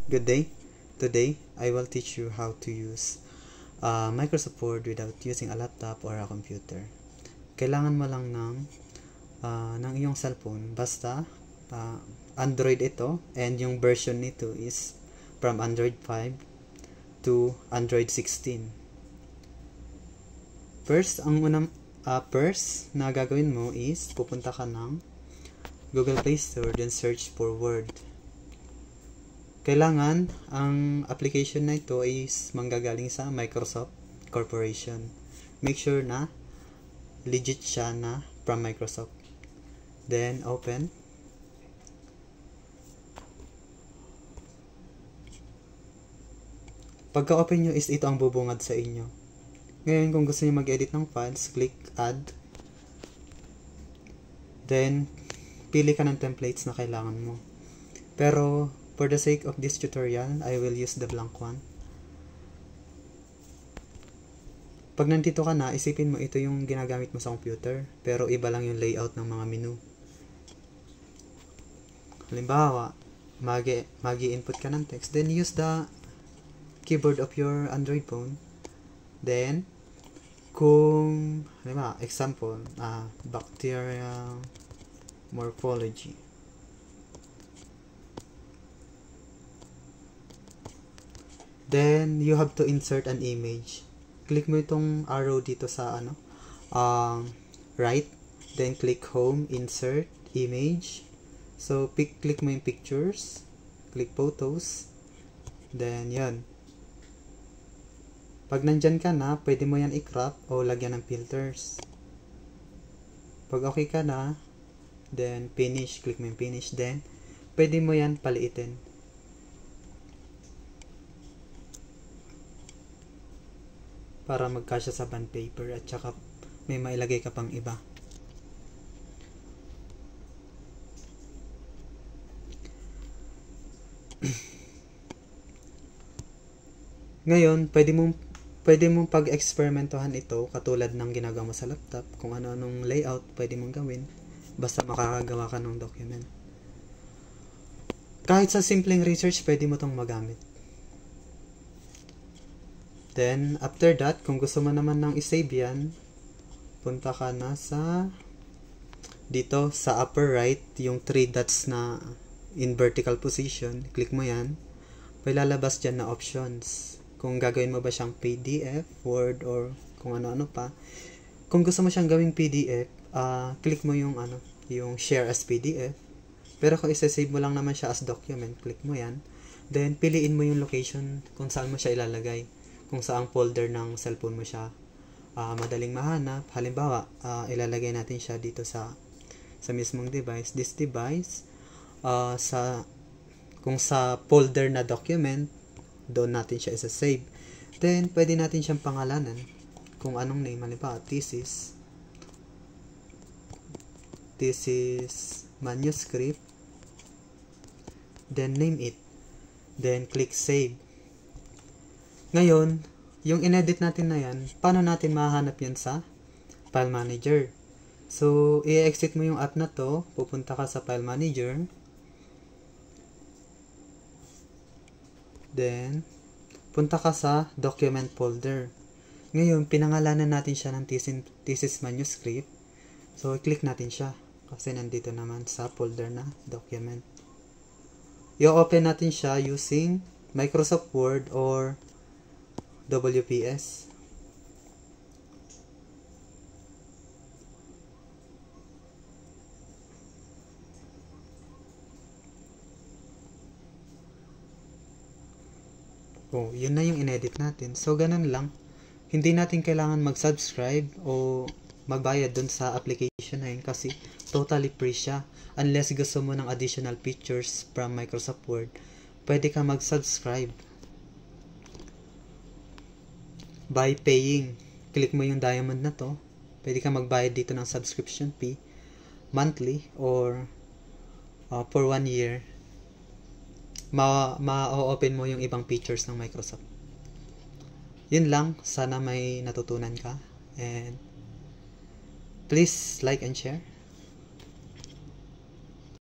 Good day. Today, I will teach you how to use Microsoft Word without using a laptop or a computer. Kailangan mo lang ng iyong cellphone. Basta Android ito, and yung version nito is from Android 5 to Android 16. First, ang unang na gagawin mo is pupunta ka ng Google Play Store, then search for Word. Kailangan ang application na ito is manggagaling sa Microsoft Corporation. Make sure na legit siya na from Microsoft. Then open. Pagka-open nyo is ito ang bubungad sa inyo. Ngayon, kung gusto niyo mag-edit ng files, click Add. Then pili ka ng templates na kailangan mo. Pero for the sake of this tutorial, I will use the blank one. Pag nandito ka na, isipin mo ito yung ginagamit mo sa computer, pero iba lang yung layout ng mga menu. Halimbawa, magi-input ka ng text, then use the keyboard of your Android phone. Then, kung, halimbawa, example, bacterial morphology. Then, you have to insert an image. Click mo itong arrow dito sa right. Then, click home, insert, image. So, click mo yung pictures. Click photos. Then, yan. Pag nandyan ka na, pwede mo yan i-crop o lagyan ng filters. Pag okay ka na, then, finish. Click mo yung finish. Then, pwede mo yan paliitin. Para magkasya sa bond paper at saka may mailagay ka pang iba. Ngayon, pwede mong pag-eksperimentohan ito katulad ng ginagawa mo sa laptop. Kung ano-anong layout pwede mong gawin basta makakagawa ka ng document. Kahit sa simpleng research, pwede mo itong magamit. Then, after that, kung gusto mo naman ng isave yan, punta ka na dito sa upper right, yung 3 dots na in vertical position, click mo yan. Lalabas dyan na options. Kung gagawin mo ba siyang PDF, Word, or kung ano-ano pa. Kung gusto mo siyang gawing PDF, click mo yung yung share as PDF. Pero kung isa-save mo lang naman siya as document, click mo yan. Then, piliin mo yung location kung saan mo siya ilalagay. Kung saang folder ng cellphone mo siya madaling mahanap. Halimbawa, ilalagay natin siya dito sa mismong device. This device, kung sa folder na document, doon natin siya isa-save. Then, pwede natin siyang pangalanan. Kung anong name, halimbawa, thesis manuscript. Then, name it. Then, click save. Ngayon, yung inedit natin na yan, paano natin mahanap yan sa File Manager? So, i-exit mo yung app na to, pupunta ka sa File Manager. Then, punta ka sa Document folder. Ngayon, pinangalanan natin siya ng thesis manuscript. So, i-click natin siya kasi nandito naman sa folder na Document. I-open natin siya using Microsoft Word or WPS. Oh, yun na yung inedit natin. So, ganun lang. Hindi natin kailangan mag-subscribe o magbayad dun sa application na yun kasi totally free siya. Unless gusto mo ng additional features from Microsoft Word, pwede ka mag-subscribe by paying. Click mo yung diamond na to. Pwede ka magbayad dito ng subscription fee monthly or for 1 year. Ma-open mo yung ibang features ng Microsoft. Yun lang. Sana may natutunan ka. And please like and share.